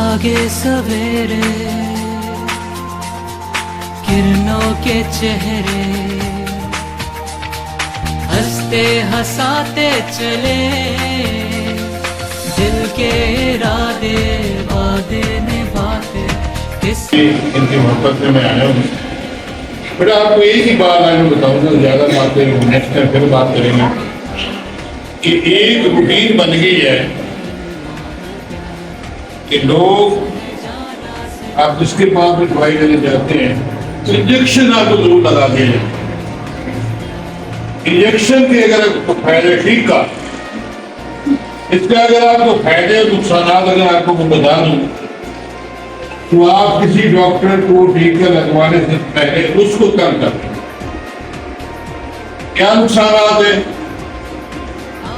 जागे सवेरे किरणों के चेहरे हंसते हंसाते चले दिल के इरादे वादे निभाते इनकी मोहब्बत में मैं आया हूँ। बेटा आपको एक ही बात आज मैं बताऊंगा, ज़्यादा बातें नेक्स्ट टाइम फिर बात करेंगे कि एक रूटीन बन गई है कि लोग आप जिसके पास भी दवाई लेने जाते हैं तो इंजेक्शन आपको जरूर लगा दिया जाए। इंजेक्शन के अगर आपको फायदे ठीक का, इसका अगर आपको फायदे और नुकसान अगर आपको मैं बता दूं तो आप किसी डॉक्टर को टीका लगवाने से पहले उसको तंग करते हैं। क्या नुकसान है?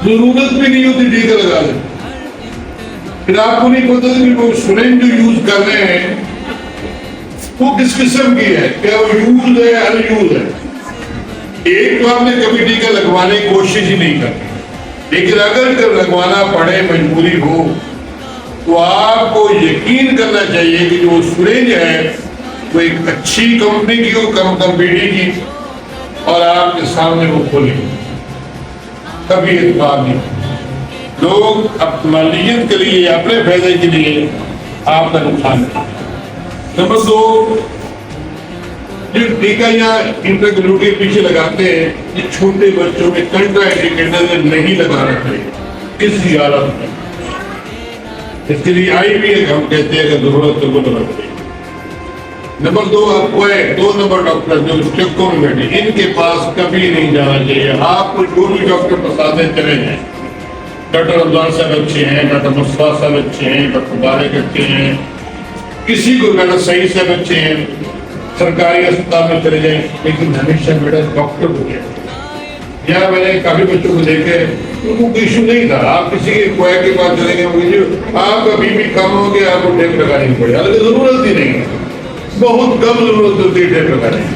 जरूरत भी नहीं होती टीका लगा दें, फिर आपको नहीं पता कि वो सिरिंज जो यूज कर रहे हैं वो किस किस्म की है, क्या वो यूज है अनयूज है। एक तो आपने कभी टीका लगवाने की कोशिश ही नहीं करती, लेकिन अगर लगवाना पड़े मजबूरी हो तो आपको यकीन करना चाहिए कि जो सिरिंज है वो एक अच्छी कंपनी की हो, कंपनी की, और आपके सामने वो खोली, कभी इतबार नहीं। लोग अपमानियत के लिए, अपने फायदे के लिए आपका नुकसान करते। नंबर 2, जो टीका या इंट्राग्लूटिन पीछे लगाते हैं, ये छोटे बच्चों में कंट्राइंडिकेटेड नहीं लगाना चाहिए किसी हालत में। इसके लिए आईवीएफ हम कहते हैं अगर जरूरत तो वो लगाना चाहिए। नंबर 2, आपको 2 नंबर डॉक्टर जो स्टेको में बैठे, इनके पास कभी नहीं जाना चाहिए। आपको जो भी डॉक्टर पसंद है चले जाए। डॉक्टर रमजान साहब अच्छे हैं, डॉक्टर मुस्तफा साहब अच्छे हैं, डॉक्टर बारिक अच्छे हैं, किसी को डॉक्टर सईद साहब अच्छे हैं, सरकारी अस्पताल में चले जाएं, लेकिन हमेशा मेरा डॉक्टर हो गया। यहाँ मैंने काफी बच्चों को देखे, उनको कोई इशू नहीं था। आप किसी के कोई के पास चले गए, आपका बीपी कम हो गया, आपको टेप लगानी पड़ी, हालांकि जरूरत ही नहीं है, बहुत कम जरूरत होती है टेप लगाने की।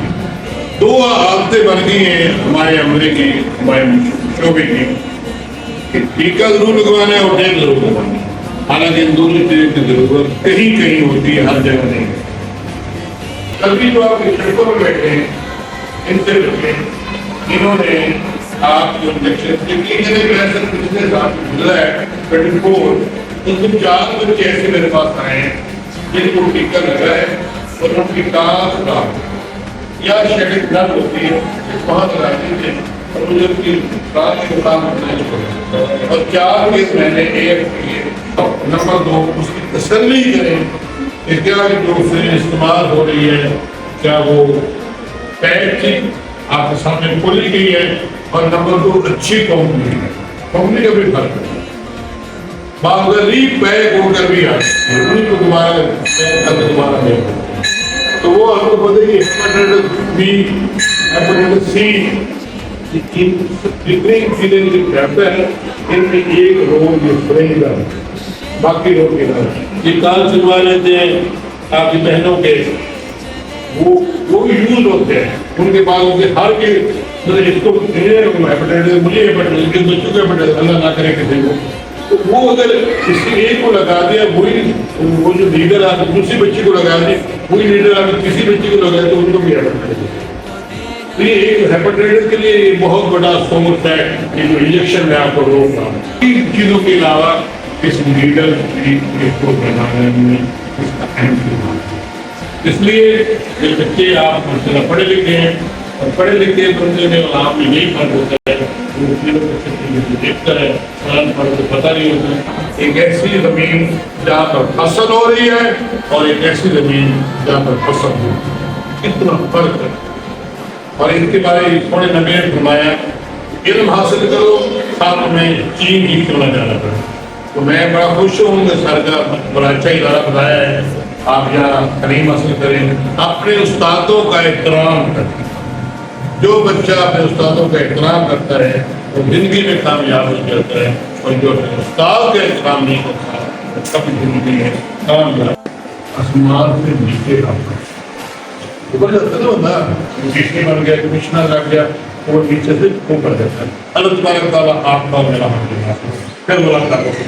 2 हालतें बन गई हैं हमारे अमले की, हमारे शोबे की, टीका जरूर लगवाना है और टेप जरूर लगवाना है। हालांकि इन दोनों चीजों की जरूरत कहीं कहीं होती है, हर जगह नहीं। तभी जो आप सड़कों में बैठे हैं, इनसे बचे, इन्होंने आपको इंजेक्शन पिछले साल गुजरा है 24, तो 4 बच्चे ऐसे मेरे पास आए हैं जिनको टीका लगा है और उनकी टांग खराब या शेडिंग ब्लड होती है, वहां लगाते थे और मुझे उसकी रात के काम और 4 केस मैंने एक किए। नंबर 2, उसकी तसल्ली करें कि क्या जो फिर इस्तेमाल हो रही है क्या वो पैक थी, आपके सामने खोली गई है, और नंबर 2 अच्छी कंपनी है। कंपनी का भी फर्क है, बागरी पैक होकर भी आए तो दोबारा नहीं, तो वो आपको पता है हेपेटाइटिस बी, हेपेटाइटिस सी, जितने इंसिडेंट जो रहता है इनमें एक रोग ये फ्रेंड है, बाकी रोग के ये काल चलवा लेते हैं आपकी बहनों के, वो यूज होते हैं उनके पास, उनके हर के इसको हेपेटाइटिस, मुझे हेपेटाइटिस, के बच्चों को हेपेटाइटिस, अल्लाह ना करे किसी को, तो वो अगर किसी एक को लगा दिया, वो जो लीडर आके दूसरी बच्ची को लगा दिया, वही लीडर आके किसी बच्ची को लगा तो उनको भी हेपेटाइटिस। तो ये हेपेटाइटिस के लिए बहुत बड़ा सोर्स है ये जो इंजेक्शन में आपको रोक रहा है। इन चीज़ों के अलावा इस लीडर को बनाने में इसका अहम किरदार है। इसलिए जो बच्चे आप पढ़े लिखे हैं और पढ़े लिखे बंदे में आप में यही फर्क होता है, वो चीज़ों को देखता है, फर्क तो पता नहीं होता। एक ऐसी जमीन जहाँ पर फसल हो रही है और एक ऐसी जमीन जहाँ पर फसल हो रही है, इतना फर्क है। और इनके बारे में थोड़े नबी ने फरमाया, इल्म हासिल करो, साथ में चीन की क्यों न जाना पड़े। तो मैं बड़ा खुश हूँ कि सर का बड़ा अच्छा इदारा बनाया है, आप यहाँ तालीम हासिल करें, अपने उस्तादों का एहतराम करें। जो बच्चा अपने उस्तादों का एहतराम करता है वो जिंदगी में कामयाब हो जाता है, और जो अपने उस्ताद का एहतराम नहीं करता वो कभी जिंदगी में कामयाब। आसमान से नीचे आपका ऊपर जाता ना बंदा, किसी बन गया, कमिश्नर लग गया, वो नीचे से ऊपर जाता है। अल्लाह तबारक व तआला आपका और मेरा फिर मुलाकात होगी।